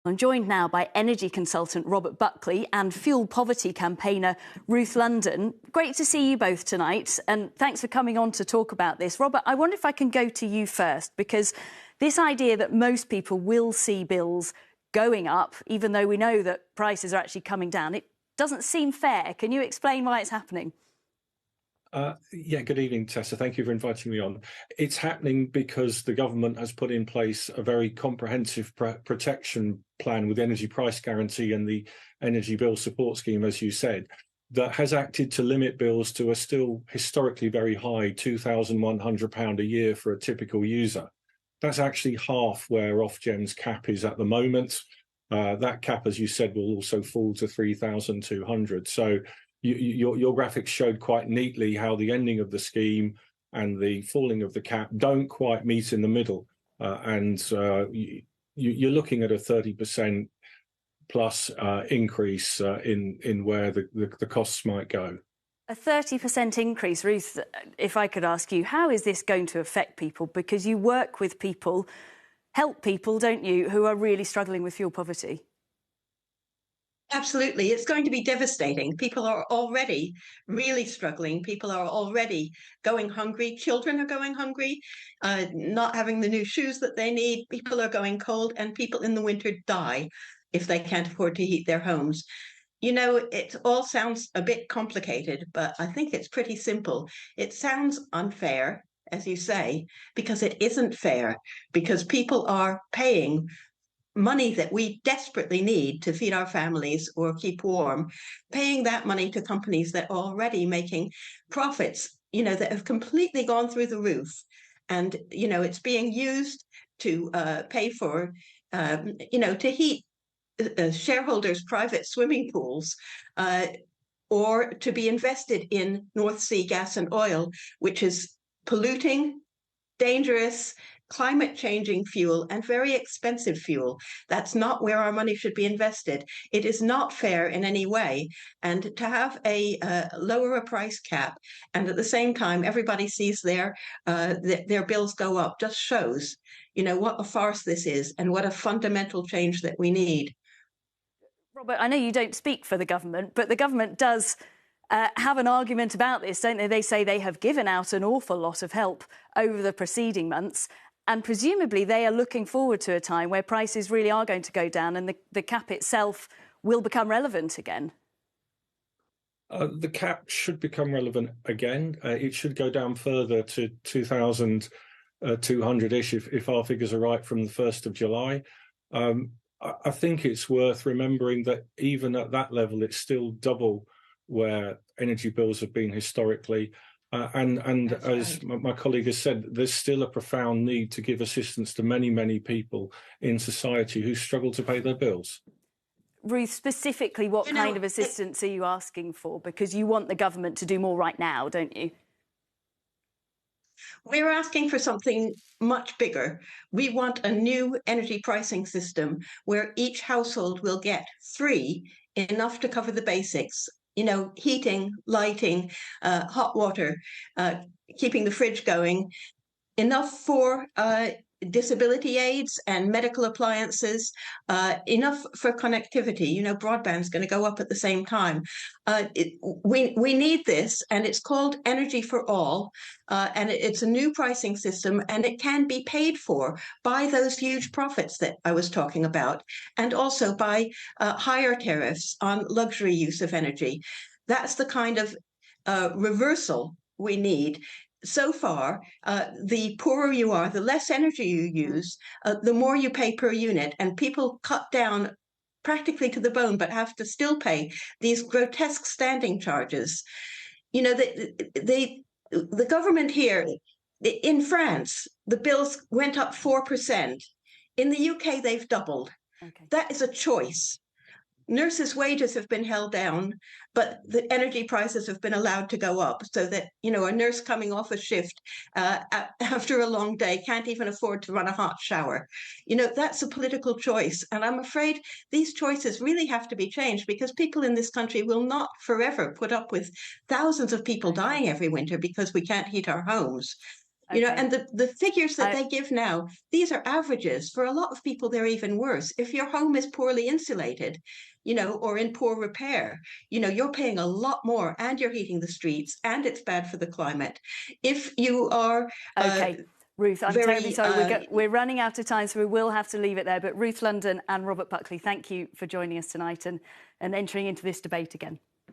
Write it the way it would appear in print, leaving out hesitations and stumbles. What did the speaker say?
I'm joined now by energy consultant Robert Buckley and fuel poverty campaigner Ruth London. Great to see you both tonight, and thanks for coming on to talk about this. Robert, I wonder if I can go to you first, because this idea that most people will see bills going up, even though we know that prices are actually coming down, it doesn't seem fair. Can you explain why it's happening? Yeah, good evening, Tessa. Thank you for inviting me on. It's happening because the government has put in place a very comprehensive protection plan with the energy price guarantee and the energy bill support scheme, as you said, that has acted to limit bills to a still historically very high £2,100 a year for a typical user. That's actually half where Ofgem's cap is at the moment. That cap, as you said, will also fall to 3,200. So your graphics showed quite neatly how the ending of the scheme and the falling of the cap don't quite meet in the middle. You're looking at a 30% plus increase in where the costs might go. A 30% increase. Ruth, if I could ask you, how is this going to affect people? Because you work with people, help people, don't you, who are really struggling with fuel poverty? Absolutely. It's going to be devastating. People are already really struggling. People are already going hungry. Children are going hungry, not having the new shoes that they need. People are going cold, and people in the winter die if they can't afford to heat their homes. You know, it all sounds a bit complicated, but I think it's pretty simple. It sounds unfair, as you say, because it isn't fair, because people are paying money that we desperately need to feed our families or keep warm, paying that money to companies that are already making profits, you know, that have completely gone through the roof. And, you know, it's being used to pay for, to heat shareholders' private swimming pools, or to be invested in North Sea gas and oil, which is polluting, dangerous, climate-changing fuel and very expensive fuel. That's not where our money should be invested. It is not fair in any way. And to have a lower a price cap, and at the same time everybody sees their bills go up, just shows, you know, what a farce this is and what a fundamental change that we need. Robert, I know you don't speak for the government, but the government does have an argument about this, don't they? They say they have given out an awful lot of help over the preceding months, and presumably they are looking forward to a time where prices really are going to go down and the cap itself will become relevant again. The cap should become relevant again. It should go down further to 2,200-ish if our figures are right from the 1st of July. I think it's worth remembering that even at that level, it's still double where energy bills have been historically. And as my colleague has said, there's still a profound need to give assistance to many, many people in society who struggle to pay their bills. Ruth, specifically, what kind of assistance are you asking for? Because you want the government to do more right now, don't you? We're asking for something much bigger. We want a new energy pricing system where each household will get free enough to cover the basics. You know, heating, lighting, hot water, keeping the fridge going, enough for disability aids and medical appliances, enough for connectivity. You know, broadband's going to go up at the same time. We need this, and it's called EnergyForAll, and it's a new pricing system, and it can be paid for by those huge profits that I was talking about, and also by higher tariffs on luxury use of energy. That's the kind of reversal we need. So far, the poorer you are, the less energy you use, the more you pay per unit, and people cut down practically to the bone, but have to still pay these grotesque standing charges. You know, the government here, in France, the bills went up 4%. In the UK, they've doubled. Okay. That is a choice. Nurses' wages have been held down, but the energy prices have been allowed to go up, so that, you know, a nurse coming off a shift after a long day can't even afford to run a hot shower. You know, that's a political choice. And I'm afraid these choices really have to be changed, because people in this country will not forever put up with thousands of people dying every winter because we can't heat our homes. You know, Okay. and the figures that they give now, these are averages. For a lot of people, they're even worse. If your home is poorly insulated, you know, or in poor repair, you know, you're paying a lot more and you're heating the streets and it's bad for the climate. If you are okay. Ruth, I'm terribly sorry. We're running out of time, so we will have to leave it there. But Ruth London and Robert Buckley, thank you for joining us tonight and entering into this debate again.